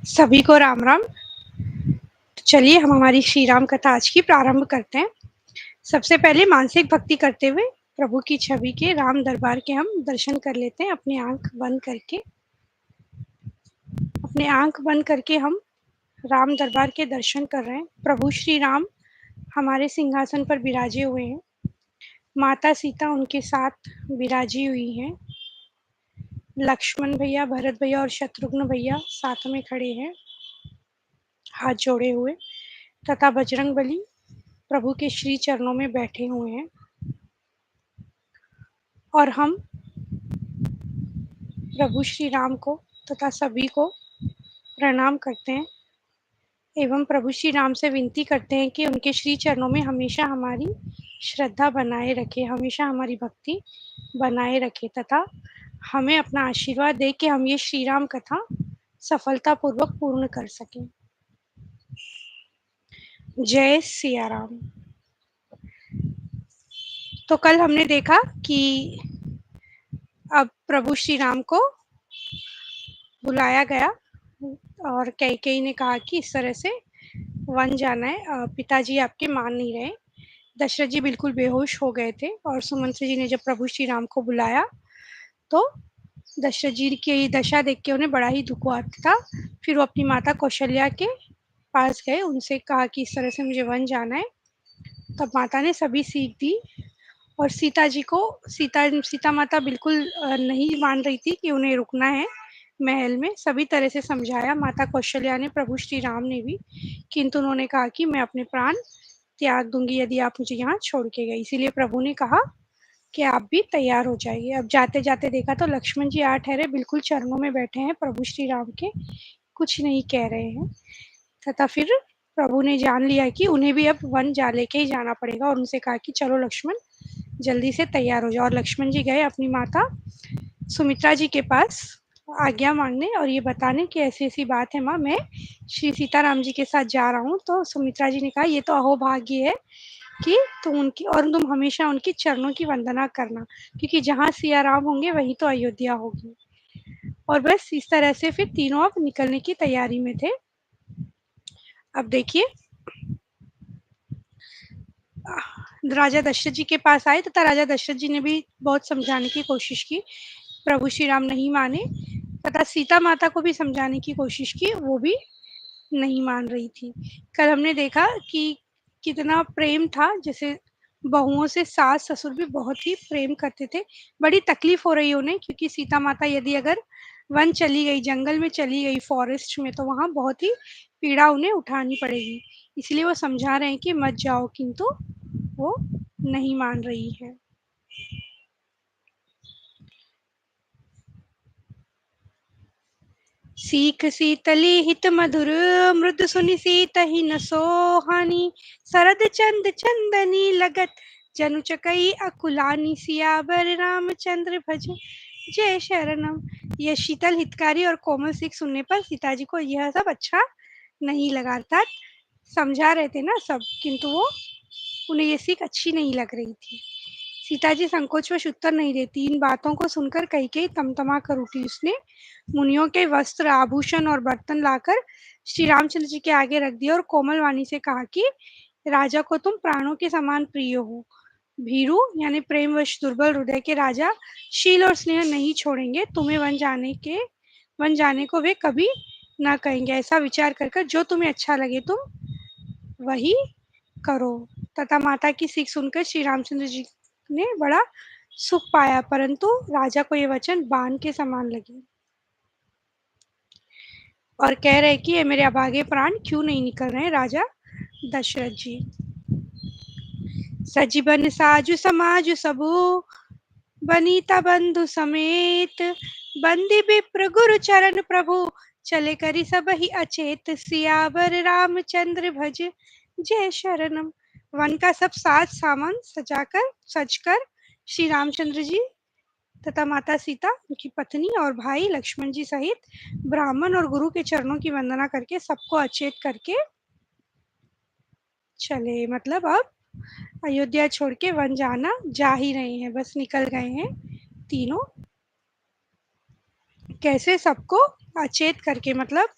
सभी को राम राम। चलिए हम हमारी श्री राम कथा आज की प्रारंभ करते हैं। सबसे पहले मानसिक भक्ति करते हुए प्रभु की छवि के राम दरबार के हम दर्शन कर लेते हैं। अपनी आंख बंद करके हम राम दरबार के दर्शन कर रहे हैं। प्रभु श्री राम हमारे सिंहासन पर विराजे हुए हैं। माता सीता उनके साथ विराजी हुई हैं। लक्ष्मण भैया, भरत भैया और शत्रुघ्न भैया साथ में खड़े हैं हाथ जोड़े हुए, तथा बजरंगबली प्रभु के श्री चरणों में बैठे हुए हैं। और हम प्रभु श्री राम को तथा सभी को प्रणाम करते हैं एवं प्रभु श्री राम से विनती करते हैं कि उनके श्री चरणों में हमेशा हमारी श्रद्धा बनाए रखे, हमेशा हमारी भक्ति बनाए रखे तथा हमें अपना आशीर्वाद दे कि हम ये श्री राम कथा सफलतापूर्वक पूर्ण कर सकें। जय सिया राम। तो कल हमने देखा कि अब प्रभु श्री राम को बुलाया गया और कैकेयी ने कहा कि इस तरह से वन जाना है। पिताजी आपके मान नहीं रहे। दशरथ जी बिल्कुल बेहोश हो गए थे और सुमंत्र जी ने जब प्रभु श्री राम को बुलाया तो दशरथ जी की दशा देख के उन्हें बड़ा ही दुख हुआ था। फिर वो अपनी माता कौशल्या के पास गए, उनसे कहा कि इस तरह से मुझे वन जाना है। तब माता ने सभी सीख दी और सीता जी को सीता माता बिल्कुल नहीं मान रही थी कि उन्हें रुकना है महल में। सभी तरह से समझाया माता कौशल्या ने, प्रभु श्री राम ने भी, किंतु उन्होंने कहा कि मैं अपने प्राण त्याग दूंगी यदि आप मुझे यहाँ छोड़ के गए। इसीलिए प्रभु ने कहा कि आप भी तैयार हो जाइए। अब जाते जाते देखा तो लक्ष्मण जी आ ठहरे, बिल्कुल चरणों में बैठे हैं प्रभु श्री राम के, कुछ नहीं कह रहे हैं। तथा फिर प्रभु ने जान लिया कि उन्हें भी अब वन जा लेके ही जाना पड़ेगा और उनसे कहा कि चलो लक्ष्मण जल्दी से तैयार हो जाओ। और लक्ष्मण जी गए अपनी माता सुमित्रा जी के पास आज्ञा मांगने और ये बताने कि ऐसी ऐसी बात है माँ, मैं श्री सीताराम जी के साथ जा रहा हूँ। तो सुमित्रा जी ने कहा ये तो अहोभाग्य है कि तुम हमेशा उनकी चरणों की वंदना करना, क्योंकि जहाँ सिया राम होंगे वहीं तो अयोध्या होगी। और बस इस तरह से फिर तीनों अब निकलने की तैयारी में थे। अब देखिए राजा दशरथ जी के पास आए तथा राजा दशरथ जी ने भी बहुत समझाने की कोशिश की, प्रभु श्री राम नहीं माने। तथा सीता माता को भी समझाने की कोशिश की, वो भी नहीं मान रही थी। कल हमने देखा कि कितना प्रेम था, जैसे बहुओं से सास ससुर भी बहुत ही प्रेम करते थे। बड़ी तकलीफ हो रही उन्हें, क्योंकि सीता माता यदि अगर वन चली गई, जंगल में चली गई, फॉरेस्ट में, तो वहाँ बहुत ही पीड़ा उन्हें उठानी पड़ेगी। इसलिए वो समझा रहे हैं कि मत जाओ, किंतु वो नहीं मान रही है। सीख सीतली हित मधुर, मृदु सुनि सीत ही न सोहानी। सरद चंद चंदनी लगत, जनु चकई अकुलानी। सियावर रामचंद्र भज जय शरणम। यह शीतल, हितकारी और कोमल सीख सुनने पर सीता जी को यह सब अच्छा नहीं लगा। अर्थात समझा रहे थे ना सब, किंतु वो उन्हें ये सीख अच्छी नहीं लग रही थी। सीता जी संकोचवश उत्तर नहीं देती। इन बातों को सुनकर कैकेयी तमतमा कर उठी। उसने मुनियों के वस्त्र, आभूषण और बर्तन लाकर श्री रामचंद्र जी के आगे रख दिया और कोमल वाणी से कहा कि राजा को तुम प्राणों के समान प्रिय हो। भीरु यानी प्रेमवश दुर्बल हृदय के राजा शील और स्नेह नहीं छोड़ेंगे। तुम्हें वन जाने को वे कभी ना कहेंगे। ऐसा विचार कर जो तुम्हें अच्छा लगे तुम वही करो। तथा माता की सीख सुनकर श्री रामचंद्र जी ने बड़ा सुख पाया, परंतु राजा को ये वचन बाण के समान लगे और कह रहे कि ये मेरे अभागे प्राण क्यों नहीं निकल रहे हैं। राजा दशरथ जी सजीवन साजु समाजु सबू, बनीता बंधु समेत। बंदी विप्र गुरु चरण प्रभु, चले करी सब ही अचेत। सियावर रामचंद्र भज जय शरणम। वन का सब साज सामान सजकर श्री रामचंद्र जी तथा माता सीता, उनकी पत्नी और भाई लक्ष्मण जी सहित ब्राह्मण और गुरु के चरणों की वंदना करके सबको अचेत करके चले। मतलब अब अयोध्या छोड़ के वन जाना जा ही रहे हैं, बस निकल गए हैं तीनों। कैसे? सबको अचेत करके, मतलब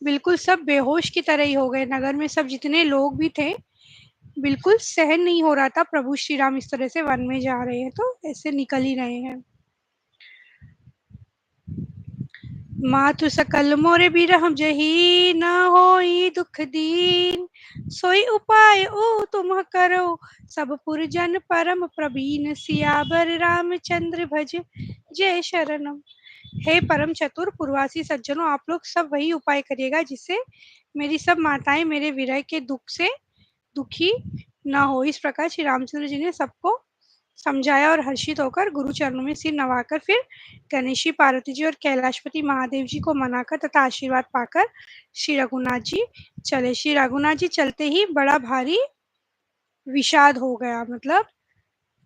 बिल्कुल सब बेहोश की तरह ही हो गए। नगर में सब जितने लोग भी थे, बिल्कुल सहन नहीं हो रहा था प्रभु श्री राम इस तरह से वन में जा रहे हैं, तो ऐसे निकल ही रहे हैं। मातु सकल मोरे बिरहम जही न होई दुख दीन, सोई उपाय ओ तुम करो सब पुरजन परम प्रवीण, सियावर रामचंद्र भज जय शरणम। हे परम चतुर पूर्वासी सज्जनों, आप लोग सब वही उपाय करिएगा जिससे मेरी सब माताएं मेरे विरह के दुख से दुखी न हो। इस प्रकार श्री रामचंद्र जी ने सबको समझाया और हर्षित होकर गुरु चरणों में सिर नवाकर फिर गणेश जी, पार्वती जी और कैलाशपति महादेव जी को मनाकर तथा आशीर्वाद पाकर श्री रघुनाथ जी चले। श्री रघुनाथ जी चलते ही बड़ा भारी विषाद हो गया, मतलब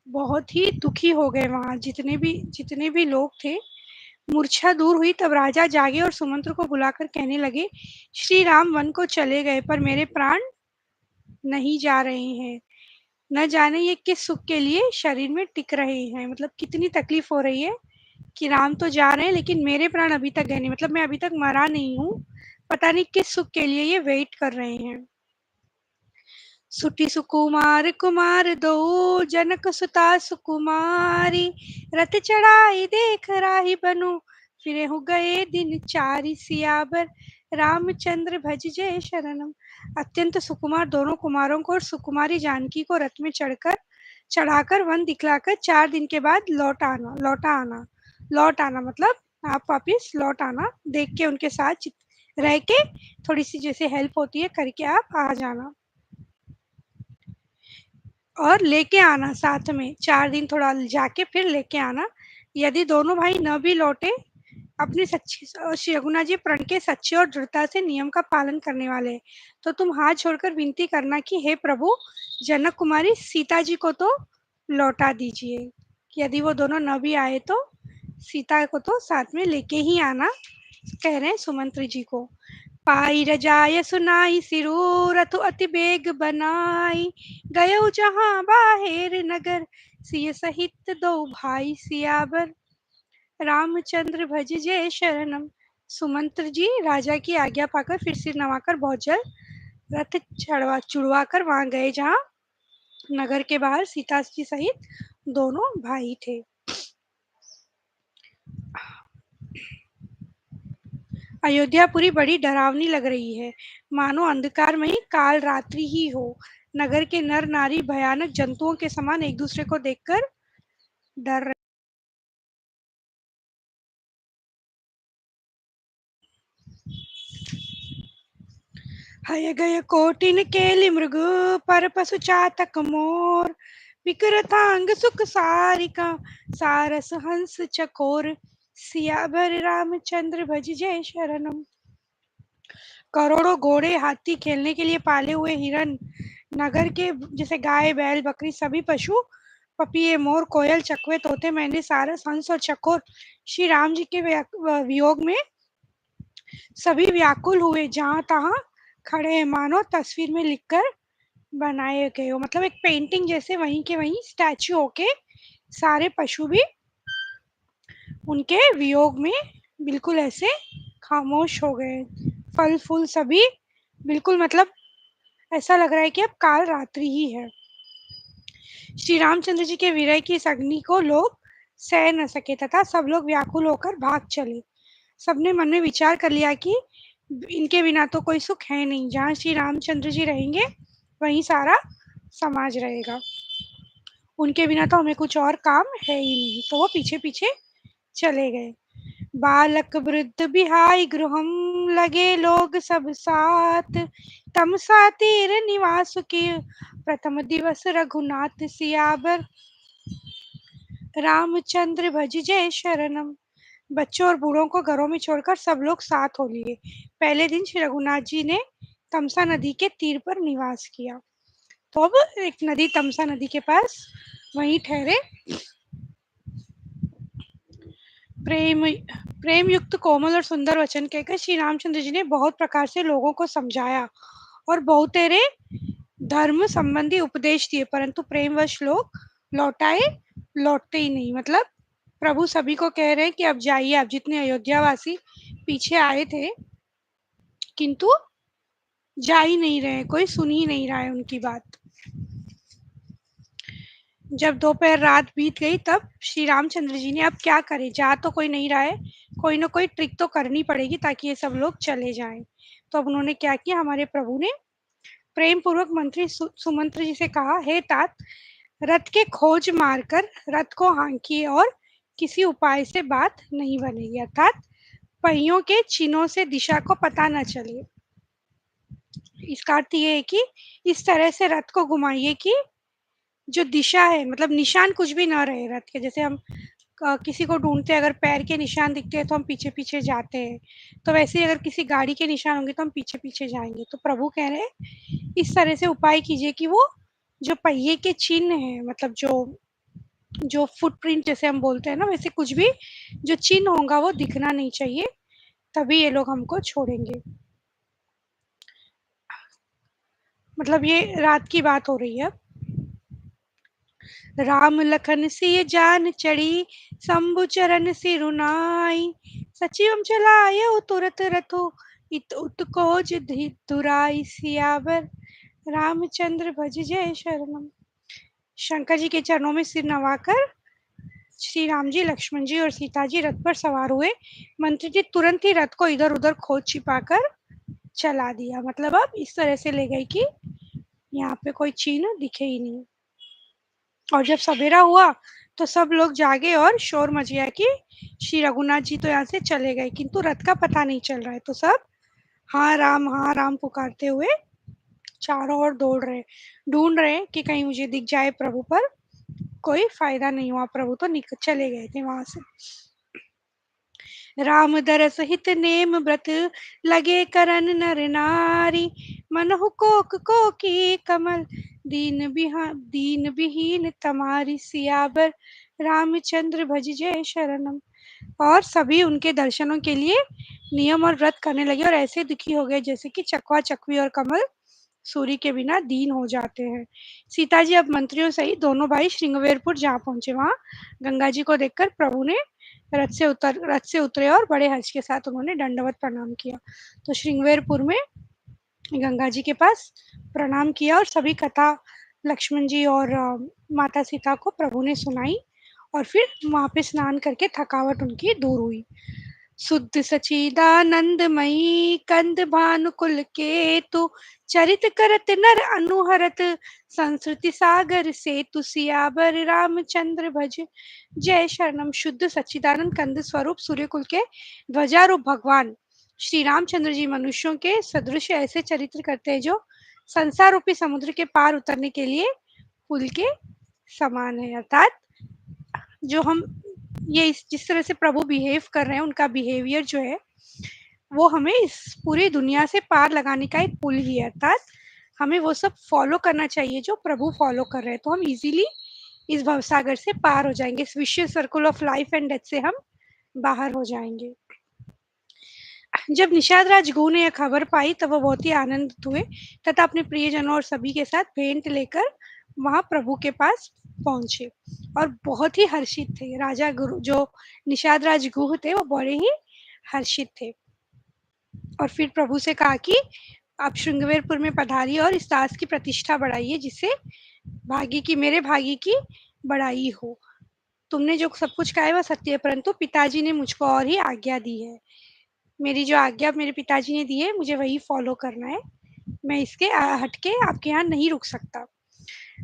बहुत ही दुखी हो गए। वहां जितने भी लोग थे, मूर्छा दूर हुई तब राजा जागे और सुमंत्र को बुलाकर कहने लगे, श्री राम वन को चले गए पर मेरे प्राण नहीं जा रहे हैं। न जाने ये किस सुख के लिए शरीर में टिक रहे हैं, मतलब कितनी तकलीफ हो रही है कि राम तो जा रहे हैं लेकिन मेरे प्राण अभी तक गए नहीं, मतलब मैं अभी तक मरा नहीं हूँ। पता नहीं किस सुख के लिए ये वेट कर रहे हैं। सुटी सुकुमार कुमार दो, जनक सुता सुकुमारी, रथ चढ़ाई देख राही बनो, फिरे हो गए दिन चारी, सियावर रामचंद्र भज जय शरणम। अत्यंत सुकुमार दोनों कुमारों को और सुकुमारी जानकी को रथ में चढ़ाकर वन दिखलाकर 4 दिन के बाद लौट आना मतलब आप वापिस लौट आना, देख के उनके साथ रह के थोड़ी सी जैसे हेल्प होती है करके आप आ जाना और लेके आना साथ में। 4 दिन थोड़ा जाके फिर लेके आना। यदि दोनों भाई न भी लौटे, अपनी सच्ची श्री रघुनाथ जी प्रण के सच्चे और दृढ़ता से नियम का पालन करने वाले हैं, तो तुम हाथ छोड़कर विनती करना कि हे प्रभु, जनक कुमारी सीता जी को तो लौटा दीजिए। यदि वो दोनों न भी आए तो सीता को तो साथ में लेके ही आना, कह रहे हैं सुमंत्र जी को। पाई रजाय सुनाई सिरो, रथ अति बेग बनाई, गयो जहाँ बाहेर नगर, सिय सहित दो भाई, सियावर रामचंद्र भज जय शरणम। सुमंत्र जी राजा की आज्ञा पाकर फिर सिर नवाकर बहुत जल्द रथ चढ़वा कर वहां गए जहाँ नगर के बाहर सीता जी सहित दोनों भाई थे। अयोध्यापुरी बड़ी डरावनी लग रही है, मानो अंधकारमयी काल रात्रि ही हो। नगर के नर नारी भयानक जंतुओं के समान एक दूसरे को देखकर डर रहे। हय गय कोटिन केलि मृग, पर पशु चातक मोर, विकरतांग सुख सारिका, सारस हंस चकोर, सियावर रामचंद्र भज जय शरणम। करोड़ों घोड़े, हाथी, खेलने के लिए पाले हुए हिरन, नगर के जैसे गाय बैल बकरी सभी पशु, पपिये मोर कोयल चकवे तोते मैने सारस हंस और चकोर श्री राम जी के वियोग में सभी व्याकुल हुए, जहां तहां खड़े हैं, मानो तस्वीर में लिखकर बनाए गए हो। मतलब एक पेंटिंग जैसे वहीं के वहीं स्टैचू होके सारे पशु भी उनके वियोग में बिल्कुल ऐसे खामोश हो गए। फल फूल सभी बिल्कुल, मतलब ऐसा लग रहा है कि अब काल रात्रि ही है। श्री रामचंद्र जी के विरह की इस अग्नि को लोग सह न सके तथा सब लोग व्याकुल होकर भाग चले। सबने मन में विचार कर लिया कि इनके बिना तो कोई सुख है नहीं, जहाँ श्री रामचंद्र जी रहेंगे वहीं सारा समाज रहेगा, उनके बिना तो हमें कुछ और काम है ही नहीं। तो वो पीछे पीछे चले गए। बालक वृद्ध बिहाई गृहम, लगे लोग सब साथ, तमसा तीर निवास की, प्रथम दिवस रघुनाथ, सियावर रामचंद्र भज जय शरणम। बच्चों और बूढ़ों को घरों में छोड़कर सब लोग साथ हो लिए। पहले दिन श्री रघुनाथ जी ने तमसा नदी के तीर पर निवास किया। तो अब एक नदी तमसा नदी के पास वहीं ठहरे। प्रेम प्रेम युक्त कोमल और सुंदर वचन कहकर श्री रामचंद्र जी ने बहुत प्रकार से लोगों को समझाया और बहुतेरे धर्म संबंधी उपदेश दिए, परंतु प्रेमवश लोग लौटते ही नहीं। मतलब प्रभु सभी को कह रहे हैं कि अब जाइए, आप जितने अयोध्या वासी पीछे आए थे किंतु जा ही नहीं रहे, कोई सुन ही नहीं रहा है उनकी बात। जब दोपहर रात बीत गई तब श्री रामचंद्र जी ने अब क्या करें, जा तो कोई नहीं रहा है, कोई ना कोई ट्रिक तो करनी पड़ेगी ताकि ये सब लोग चले जाएं। तो अब उन्होंने क्या किया, हमारे प्रभु ने प्रेम पूर्वक मंत्री सुमंत्र जी से कहा, हे तात, रथ के खोज मारकर रथ को हाँकिए और किसी उपाय से बात नहीं बनेगी, अर्थात पहियों के चिन्हों से दिशा को पता न चले। इसका अर्थ ये है कि इस तरह से रथ को घुमाइए कि जो दिशा है, मतलब निशान कुछ भी ना रहे रथ के। जैसे हम किसी को ढूंढते हैं, अगर पैर के निशान दिखते हैं तो हम पीछे पीछे जाते हैं, तो वैसे ही अगर किसी गाड़ी के निशान होंगे तो हम पीछे पीछे जाएंगे। तो प्रभु कह रहे हैं इस तरह से उपाय कीजिए कि वो जो पहिए के चिन्ह है, मतलब जो जो फुटप्रिंट जैसे हम बोलते हैं ना, वैसे कुछ भी जो चिन्ह होगा वो दिखना नहीं चाहिए, तभी ये लोग हमको छोड़ेंगे। मतलब ये रात की बात हो रही है। राम लखन सिय जान चढ़ी, शंभु चरण सिरुनाई, सचिवम चलायो तुरत रथो, इत उत्कोज दुराई, सियावर रामचंद्र भज जय शरणम। शंकर जी के चरणों में सिर नवाकर श्री राम जी, लक्ष्मण जी और सीता जी रथ पर सवार हुए। मंत्री जी तुरंत ही रथ को इधर उधर खोज छिपाकर चला दिया। मतलब अब इस तरह से ले गई कि यहाँ पे कोई चिन्ह दिखे ही नहीं। और जब सवेरा हुआ तो सब लोग जागे और शोर मच गया कि श्री रघुनाथ जी तो यहाँ से चले गए, किंतु रथ का पता नहीं चल रहा है। तो सब हाँ राम पुकारते हुए चारों ओर दौड़ रहे, ढूंढ रहे कि कहीं मुझे दिख जाए प्रभु, पर कोई फायदा नहीं हुआ, प्रभु तो चले गए थे वहां से। राम दरस हित नेम व्रत, लगे करन नर नारी, मनहु कोक को की कमल, दीन विहीन तमारी, सियावर रामचंद्र भज जय शरणम। और सभी उनके दर्शनों के लिए नियम और व्रत करने लगे और ऐसे दुखी हो गए जैसे कि चकवा चकवी और कमल सूर्य के बिना दीन हो जाते हैं। सीता जी अब मंत्रियों सहित दोनों भाई श्रृंगवेरपुर जा पहुंचे। वहां गंगा जी को देखकर प्रभु ने रथ से उतरे और बड़े हर्ष के साथ उन्होंने दंडवत प्रणाम किया। तो श्रृंगवेरपुर में गंगा जी के पास प्रणाम किया और सभी कथा लक्ष्मण जी और माता सीता को प्रभु ने सुनाई, और फिर वहां पे स्नान करके थकावट उनकी दूर हुई। शुद्ध सचिदानंदमयी कंद भानुकुल केतु, चरित करत नर अनुहरत, संस्कृति सागर सेतु, सियावर रामचंद्र भज जय शरणम। शुद्ध सच्चिदानंद कंद स्वरूप सूर्यकुल के ध्वजारूप भगवान श्री रामचंद्र जी मनुष्यों के सदृश ऐसे चरित्र करते हैं जो संसार रूपी समुद्र के पार उतरने के लिए पुल के समान है। अर्थात जो हम ये जिस तरह से प्रभु बिहेव कर रहे हैं, उनका बिहेवियर जो है वो हमें इस पूरी दुनिया से पार लगाने का एक पुल ही है। अर्थात हमें वो सब फॉलो करना चाहिए जो प्रभु फॉलो कर रहे हैं, तो हम इजीली इस भवसागर से पार हो जाएंगे, इस vicious circle of life and death से हम बाहर हो जाएंगे। जब निषाद राज गुह ने यह खबर पाई तब वो बहुत ही आनंदित हुए तथा अपने प्रियजनों और सभी के साथ भेंट लेकर वहां प्रभु के पास पहुंचे और बहुत ही हर्षित थे। राजा गुरु जो निषाद राज गुह थे वो बड़े ही हर्षित थे और फिर प्रभु से कहा कि आप श्रृंगवेरपुर में पधारिए और इस दास की प्रतिष्ठा बढ़ाइए जिससे मेरे भागी की बढ़ाई हो। तुमने जो सब कुछ कहा है वह सत्य है, परंतु पिताजी ने मुझको और ही आज्ञा दी है। मेरी जो आज्ञा मेरे पिताजी ने दी है मुझे वही फॉलो करना है, मैं इसके हटके आपके यहाँ नहीं रुक सकता।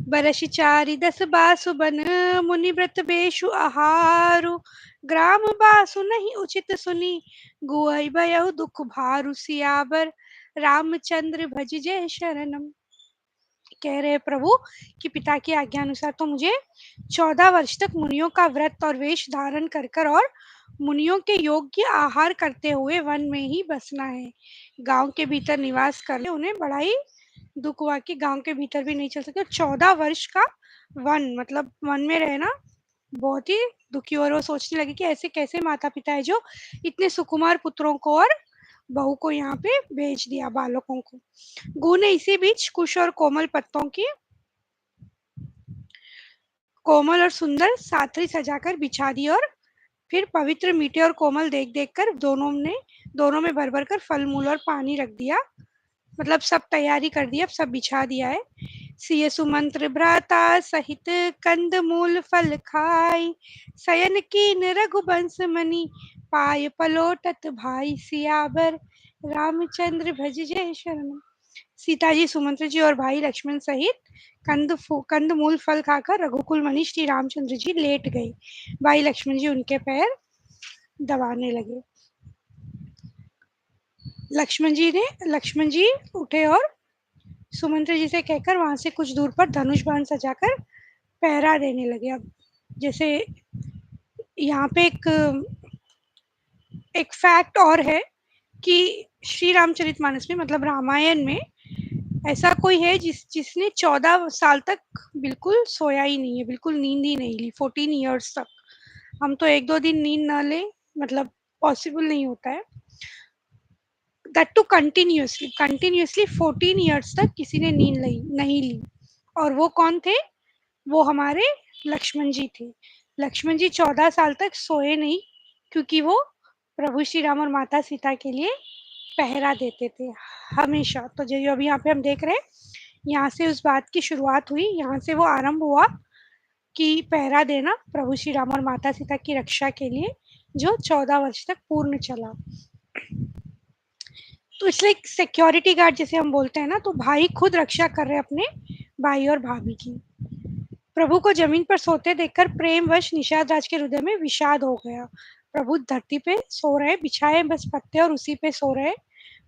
बरस चारि दस बासु बन, मुनि व्रत बेशु आहारु, ग्राम बासु नहीं उचित सुनी, गुहै भयउ दुख भारु, सियावर रामचंद्र भज जय शरणम। कह रहे प्रभु कि पिता की आज्ञा अनुसार तो मुझे 14 वर्ष तक मुनियों का व्रत और वेश धारण कर कर और मुनियों के योग्य आहार करते हुए वन में ही बसना है। गांव के भीतर निवास करने उन्हें बड़ा ही दुख हुआ कि गांव के भीतर भी नहीं चल सकते। 14 वर्ष का वन, मतलब वन में रहना बहुत ही दुखी, और वो सोचने लगे कि ऐसे कैसे माता पिता है जो इतने सुकुमार पुत्रों को और बहू को यहाँ पे भेज दिया, बालकों को। गू ने इसी बीच कुश और कोमल पत्तों की कोमल और सुंदर साथरी सजाकर बिछा दी और फिर पवित्र मीठे और कोमल देख कर दोनों में भर भर कर फल मूल और पानी रख दिया, मतलब सब तैयारी कर दी, अब सब बिछा दिया है। सिय सुमंत्र भ्राता सहित कंद मूल फल खाई, शयन कीन रघुबंश मणि पाय पलोटत भाई, सियावर रामचंद्र भज जय शरण। सीता जी, सुमंत्र जी और भाई लक्ष्मण सहित कंद मूल फल खाकर रघुकुल मणि श्री रामचंद्र जी लेट गए। भाई लक्ष्मण जी उनके पैर दबाने लगे। लक्ष्मण जी उठे और सुमंत्र जी से कहकर वहां से कुछ दूर पर धनुष बाण सजाकर पहरा देने लगे। अब जैसे यहाँ पे एक फैक्ट और है कि श्री रामचरितमानस में, मतलब रामायण में, ऐसा कोई है जिसने 14 साल तक बिल्कुल सोया ही नहीं है, बिल्कुल नींद ही नहीं ली, 14 ईयर्स तक। हम तो एक दो दिन नींद ना ले, मतलब पॉसिबल नहीं होता है। दैट टू कंटिन्यूसली 14 ईयर्स तक किसी ने नींद नहीं ली। और वो कौन थे? वो हमारे लक्ष्मण जी थे। लक्ष्मण जी 14 साल तक सोए नहीं, क्योंकि वो प्रभु श्री राम और माता सीता के लिए पहरा देते थे हमेशा। तो जो अभी यहाँ पे हम देख रहे हैं, यहाँ से उस बात की शुरुआत हुई, यहाँ से वो आरंभ हुआ कि पहरा देना प्रभु श्री राम और माता सीता की रक्षा के लिए, जो 14 वर्ष तक पूर्ण चला। तो इसलिए सिक्योरिटी गार्ड जैसे हम बोलते हैं ना, तो भाई खुद रक्षा कर रहे हैं अपने भाई और भाभी की। प्रभु को जमीन पर सोते देखकर प्रेमवश निषाद राज के हृदय में विषाद हो गया। प्रभु धरती पे सो रहे, बिछाए बस पत्ते और उसी पे सो रहे।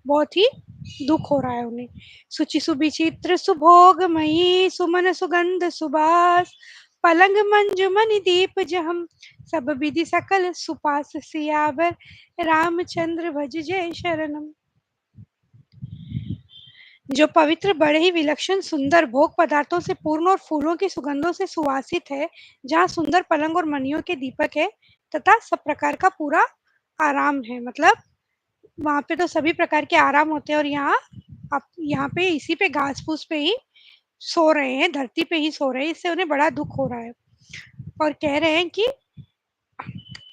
बहुत ही दुख हो रहा है उन्हें। सुचि सुविचित्र सुभोगमयी सुमन सुगंध सुबास, पलंग मंजु मनि दीप जहम, सब विधि सकल सुपास, सियावर रामचंद्र भज जय शरणम। जो पवित्र बड़े ही विलक्षण सुंदर भोग पदार्थों से पूर्ण और फूलों की सुगंधों से सुवासित है, जहाँ सुंदर पलंग और मणियों के दीपक है तथा सब प्रकार का पूरा आराम है। मतलब वहाँ पे तो सभी प्रकार के आराम होते हैं, और यहाँ पे इसी पे घास फूस पे ही सो रहे हैं, धरती पे ही सो रहे हैं। इससे उन्हें बड़ा दुख हो रहा है और कह रहे हैं कि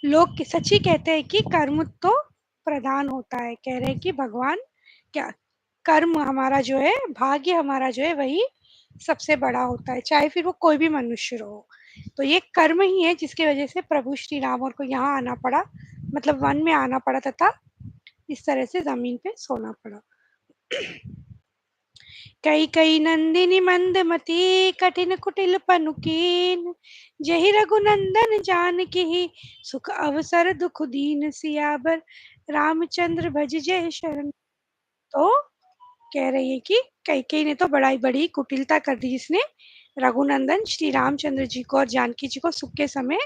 लोग सच ही कहते हैं कि कर्म तो प्रधान होता है। कह रहे हैं कि भगवान क्या, कर्म हमारा जो है, भाग्य हमारा जो है, वही सबसे बड़ा होता है, चाहे फिर वो कोई भी मनुष्य हो। तो ये कर्म ही है जिसकी वजह से प्रभु श्री राम और को यहाँ आना पड़ा, मतलब वन में आना पड़ा तथा इस तरह से जमीन पे सोना पड़ा। कई कई नंदिनी मंदमती कठिन कुटिल पनुकीन, जही रघुनंदन जान की ही सुख अवसर दुख दीन, सियाबर रामचंद्र भज जय शरण। तो कह रही है कि कई ने तो बड़ी कुटिलता कर दी, जिसने रघुनंदन श्री रामचंद्र जी को और जानकी जी को सुख के समय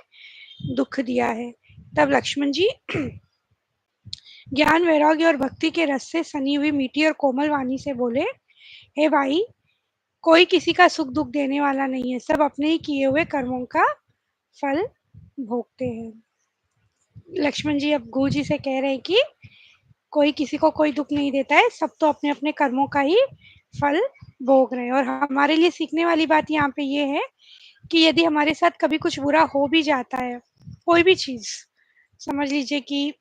दुख दिया है। तब लक्ष्मण जी ज्ञान वैराग्य और भक्ति के रस से सनी हुई मीठी और कोमल वाणी से बोले, हे भाई, कोई किसी का सुख दुख देने वाला नहीं है, सब अपने ही किए हुए कर्मों का फल भोगते हैं। लक्ष्मण जी अब गुरु जी से कह रहे हैं कि कोई किसी को कोई दुख नहीं देता है, सब तो अपने अपने कर्मों का ही फल भोग रहे हैं। और हमारे लिए सीखने वाली बात यहाँ पे ये है कि यदि हमारे साथ कभी कुछ बुरा हो भी जाता है, कोई भी चीज, समझ लीजिए कि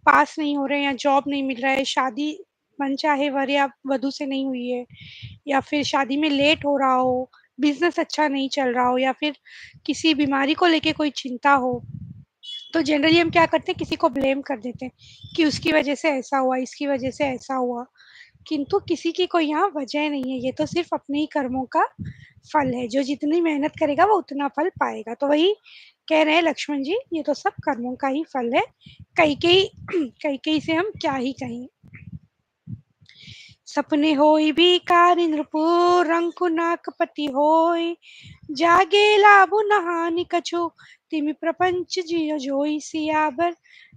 पास नहीं हो रहे हैं या जॉब नहीं मिल रहा है, शादी मन चाहे वर या वधु से नहीं हुई है, या फिर शादी में लेट हो रहा हो, बिजनेस अच्छा नहीं चल रहा हो, या फिर किसी बीमारी को लेके कोई चिंता हो, तो जनरली हम क्या करते हैं, किसी को ब्लेम कर देते हैं कि उसकी वजह से ऐसा हुआ, इसकी वजह से ऐसा हुआ। किंतु किसी की कोई यहाँ वजह नहीं है, ये तो सिर्फ अपने ही कर्मों का फल है। जो जितनी मेहनत करेगा वो उतना फल पाएगा। तो वही कह रहे हैं लक्ष्मण जी, ये तो सब कर्मों का ही फल है। कई से हम क्या ही कहें। सपने होई भिखारी नृपुर रंकु नाकपति होय, जागे लाभु नहानि कछु, तिमि प्रपंच जियो जोई, सियावर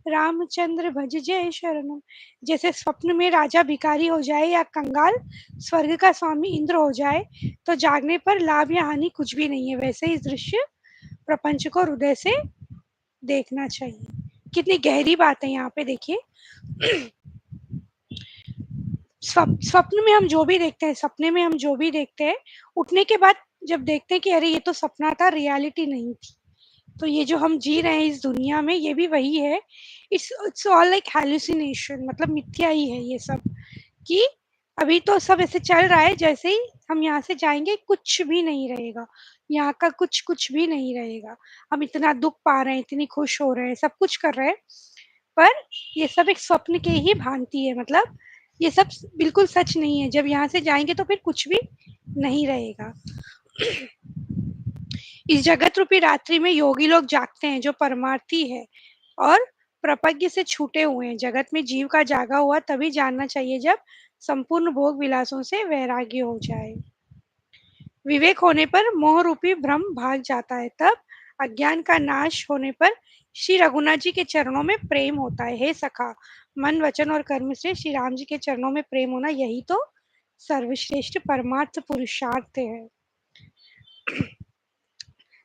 रामचंद्र भज जय शरणम। जैसे स्वप्न में राजा भिखारी हो जाए या कंगाल स्वर्ग का स्वामी इंद्र हो जाए, तो जागने पर लाभ या हानि कुछ भी नहीं है, वैसे ही इस दृश्य प्रपंच को हृदय से देखना चाहिए। कितनी गहरी बात है यहाँ पे, देखिए। स्वप्न में हम जो भी देखते हैं, सपने में हम जो भी देखते हैं, उठने के बाद जब देखते हैं कि अरे ये तो सपना था, रियलिटी नहीं थी, तो ये जो हम जी रहे हैं इस दुनिया में, ये भी वही है। इट्स ऑल लाइक हैलुसिनेशन, मतलब मिथ्या ही है ये सब। कि अभी तो सब ऐसे चल रहा है, जैसे ही हम यहाँ से जाएँगे कुछ भी नहीं रहेगा। यहाँ का कुछ भी नहीं रहेगा। हम इतना दुःख पा रहे हैं, इतनी खुश हो रहे हैं, सब कुछ कर रहे हैं, पर ये सब एक स्वप्न की ही भांति है। मतलब ये सब बिल्कुल सच नहीं है। जब यहाँ से जाएँगे तो फिर कुछ भी नहीं रहेगा। इस जगत रूपी रात्रि में योगी लोग जागते हैं, जो परमार्थी है और प्रपज्ञ से छूटे हुए हैं। जगत में जीव का जागा हुआ तभी जानना चाहिए, जब संपूर्ण भोग विलासों से वैराग्य हो जाए। विवेक होने पर मोह रूपी भ्रम भाग जाता है, तब अज्ञान का नाश होने पर श्री रघुनाथ जी के चरणों में प्रेम होता है। हे सखा, मन वचन और कर्म से श्री राम जी के चरणों में प्रेम होना, यही तो सर्वश्रेष्ठ परमार्थ पुरुषार्थ है।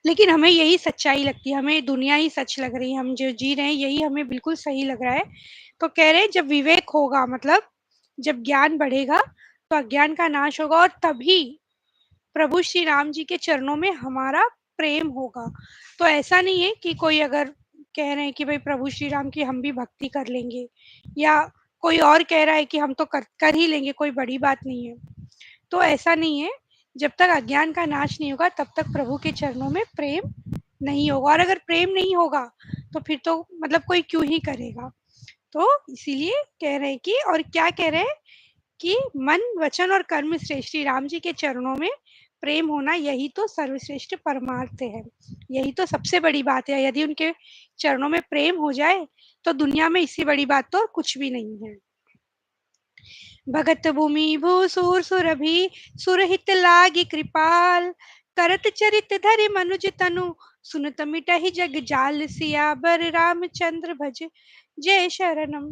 लेकिन हमें यही सच्चाई लगती है, हमें दुनिया ही सच लग रही है, हम जो जी रहे हैं यही हमें बिल्कुल सही लग रहा है। तो कह रहे हैं जब विवेक होगा, मतलब जब ज्ञान बढ़ेगा, तो अज्ञान का नाश होगा और तभी प्रभु श्री राम जी के चरणों में हमारा प्रेम होगा। तो ऐसा नहीं है कि कोई अगर कह रहे हैं कि भाई प्रभु श्री राम की हम भी भक्ति कर लेंगे, या कोई और कह रहा है कि हम तो कर ही लेंगे, कोई बड़ी बात नहीं है। तो ऐसा नहीं है। जब तक अज्ञान का नाश नहीं होगा, तब तक प्रभु के चरणों में प्रेम नहीं होगा। और अगर प्रेम नहीं होगा, तो फिर तो मतलब कोई क्यों ही करेगा। तो इसीलिए कह रहे हैं कि, और क्या कह रहे हैं कि मन वचन और कर्म से श्री राम जी के चरणों में प्रेम होना, यही तो सर्वश्रेष्ठ परमार्थ है। यही तो सबसे बड़ी बात है। यदि उनके चरणों में प्रेम हो जाए, तो दुनिया में इससे बड़ी बात तो कुछ भी नहीं है। भगत भूमि भूसुर सुरभि सुरहित लागी कृपाल, करत चरित धरि मनुज तनु, सुनत मिटहि जग जाल, सियाबर रामचंद्र भज जय शरणम।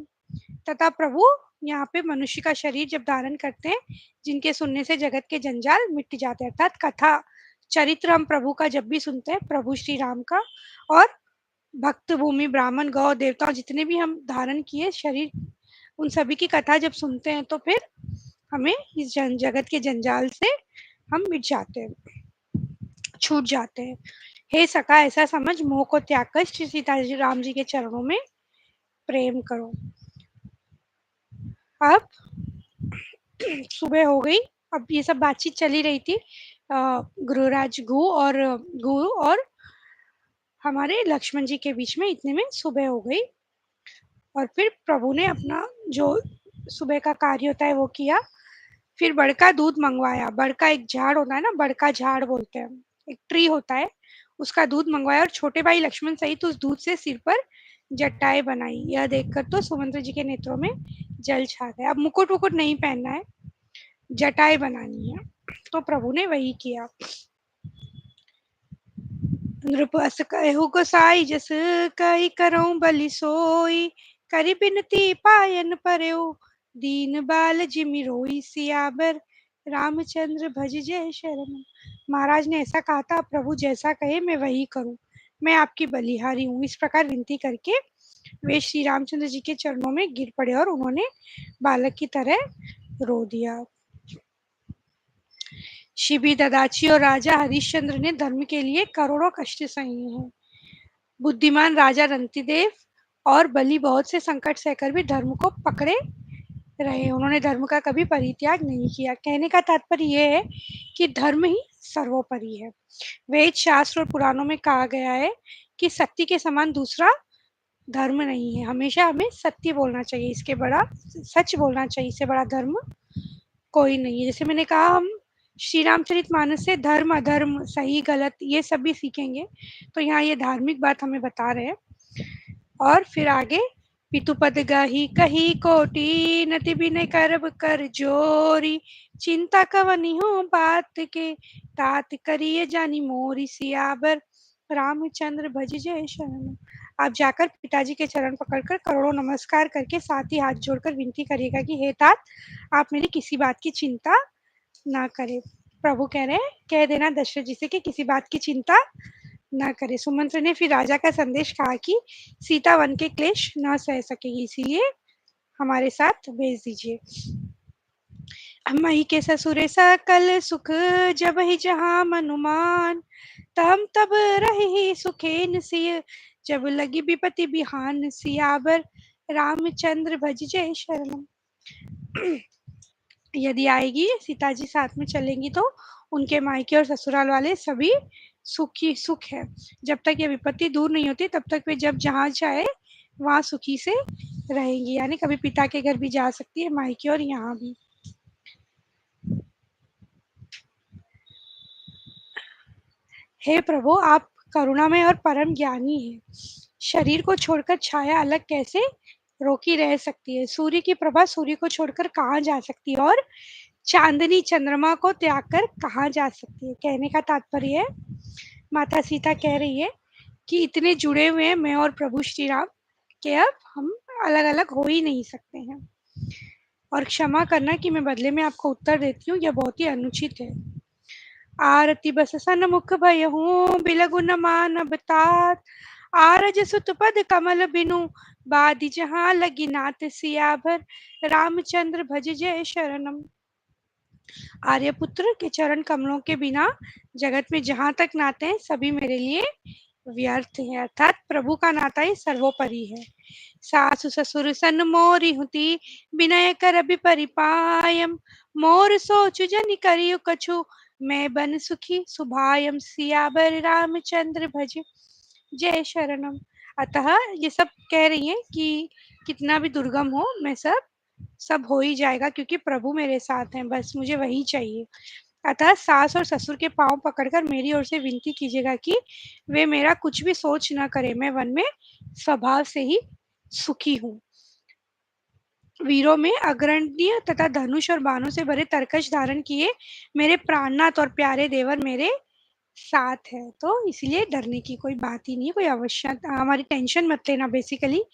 तथा प्रभु यहाँ पे मनुष्य का शरीर जब धारण करते हैं, जिनके सुनने से जगत के जंजाल मिट जाते हैं, अर्थात कथा चरित्र हम प्रभु का जब भी सुनते हैं, प्रभु श्री राम का, और भक्त भूमि ब्राह्मण गौ देवता जितने भी हम धारण किए शरीर, उन सभी की कथा जब सुनते हैं, तो फिर हमें इस जगत के जंजाल से हम मिट जाते हैं, छूट जाते हैं। हे सखा, ऐसा समझ मोह को त्याग कर श्री सीता जी राम जी के चरणों में प्रेम करो। अब सुबह हो गई। अब ये सब बातचीत चली रही थी गुरुराज गु और हमारे लक्ष्मण जी के बीच में। इतने में सुबह हो गई और फिर प्रभु ने अपना जो सुबह का कार्य होता है वो किया। फिर बड़का दूध मंगवाया। बड़का एक झाड़ होता है ना, बड़का झाड़ बोलते हैं, एक ट्री होता है, उसका दूध मंगवाया और छोटे भाई लक्ष्मण सहित उस दूध से सिर पर जटाएं बनाई। यह देखकर तो सुमंत्र जी के नेत्रों में जल छा गया। अब मुकुट वुकुट नहीं पहनना है, जटाएं बनानी है। तो प्रभु ने वही किया। नृप अस कहु गोसाई जस कई करऊं बलि सोई, करि बिनती पायन परयो, दीन बाल जिमि रोई, सियाबर रामचंद्र भज जय शरण। महाराज ने ऐसा कहा था, प्रभु जैसा कहे मैं वही करूं, मैं आपकी बलिहारी हूँ। इस प्रकार विनती करके वे श्री रामचंद्र जी के चरणों में गिर पड़े और उन्होंने बालक की तरह रो दिया। शिबी ददाची और राजा हरिश्चंद्र ने धर्म के लिए करोड़ों कष्ट सहे हैं। बुद्धिमान राजा रंतिदेव और बलि बहुत से संकट सहकर भी धर्म को पकड़े रहे। उन्होंने धर्म का कभी परित्याग नहीं किया। कहने का तात्पर्य यह है कि धर्म ही सर्वोपरि है। वेद शास्त्र और पुराणों में कहा गया है कि सत्य के समान दूसरा धर्म नहीं है। हमेशा हमें सत्य बोलना चाहिए, इसके बड़ा सच बोलना चाहिए, इससे बड़ा धर्म कोई नहीं है। जैसे मैंने कहा, हम श्री रामचरितमानस से धर्म अधर्म सही गलत ये सब भी सीखेंगे। तो यहाँ ये धार्मिक बात हमें बता रहे हैं। और फिर आगे, पितुपद गही कही कोटि नति बिन करब कर जोरी, चिंता कवनी हो बात के तात करिए जानी मोरी, सियाबर रामचंद्र भज जय शरण। आप जाकर पिताजी के चरण पकड़कर करोड़ों नमस्कार करके साथ ही हाथ जोड़कर विनती करिएगा कि हे तात, आप मेरी किसी बात की चिंता ना करें। प्रभु कह रहे हैं, कह देना दशरथ जी से कि किसी बात की चिंता ना करे। सुमंत्र ने फिर राजा का संदेश कहा कि सीता वन के क्लेश न सह सकेगी, इसीलिए हमारे साथ भेज दीजिए। मही के ससुरे सकल सुख जब ही जहाँ मनुमान, तम तब रहे सुखेन सिय, जब लगी विपत्ति बिहान, सियावर रामचंद्र भज जय शरणम। यदि आएगी, सीता जी साथ में चलेंगी तो उनके मायके और ससुराल वाले सभी सुखी सुख है। जब तक ये विपत्ति दूर नहीं होती तब तक वे जब जहाँ चाहे वहाँ सुखी से रहेंगी, यानी कभी पिता के घर भी जा सकती है मायके और यहाँ भी। हे प्रभु, आप करुणामय और परम ज्ञानी हैं। शरीर को छोड़कर छाया अलग कैसे रोकी रह सकती है? सूर्य की प्रभा सूर्य को छोड़कर कहाँ जा सकती है और चांदनी चंद्रमा को त्याग कर कहाँ जा सकती है? कहने का तात्पर्य है, माता सीता कह रही है कि इतने जुड़े हुए हैं मैं और प्रभु श्री राम कि अब हम अलग अलग हो ही नहीं सकते हैं। और क्षमा करना कि मैं बदले में आपको उत्तर देती हूँ, यह बहुत ही अनुचित है। आरती बस सन मुख भयहूँ बिलगु न मानब तात, आरज सुत पद कमल बिनु बादि जहाँ लगी नाथ, सियाभर रामचंद्र भज जय शरणम। आर्यपुत्र के चरण कमलों के बिना जगत में जहाँ तक नाते हैं सभी मेरे लिए व्यर्थ है, अर्थात प्रभु का नाता ही सर्वोपरि है। सासु ससुर सन मोरी हुती, विनय कर अभी परिपायम, मोर सोचु जनि करियु कछु, मैं बन सुखी सुभायम, सियावर रामचंद्र भज जय शरणम। अतः ये सब कह रही है कि कितना भी दुर्गम हो मैं सब हो ही जाएगा क्योंकि प्रभु मेरे साथ हैं, बस मुझे वही चाहिए। अतः सास और ससुर के पांव पकड़कर मेरी ओर से विनती कीजिएगा कि वे मेरा कुछ भी सोच न करे, मैं वन में स्वभाव से ही सुखी हूँ। वीरों में अग्रणीय तथा धनुष और बाणों से भरे तरकश धारण किए मेरे प्राणनाथ और प्यारे देवर मेरे साथ है, तो इसलिए डरने की कोई बात ही नहीं है, कोई आवश्यकता, हमारी टेंशन मत लेना, बेसिकली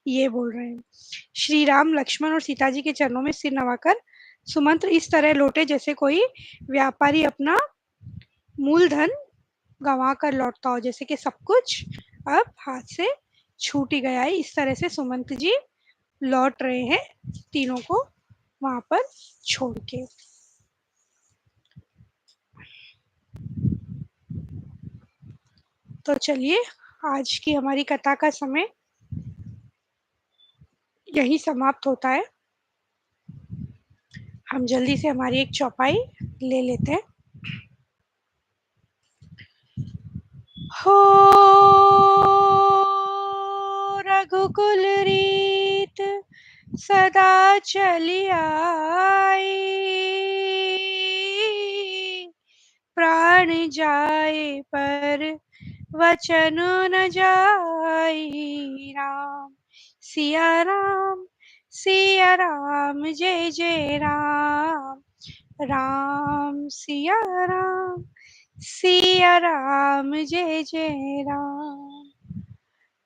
ये बोल रहे हैं। श्री राम लक्ष्मण और सीता जी के चरणों में सिर नवाकर सुमंत्र इस तरह लौटे जैसे कोई व्यापारी अपना मूलधन गंवा कर लौटता हो, जैसे कि सब कुछ अब हाथ से छूट ही गया है। इस तरह से सुमंत जी लौट रहे हैं तीनों को वहां पर छोड़ के। तो चलिए, आज की हमारी कथा का समय यही समाप्त होता है। हम जल्दी से हमारी एक चौपाई ले लेते हैं। हो रघुकुल रीत सदा चली आई, प्राण जाए पर वचन न जाई, राम सिया राम जय जय राम, राम सिया राम जय जय राम।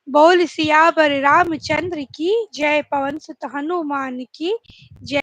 बोल सियावर रामचंद्र की जय, पवन सुत हनुमान की जय।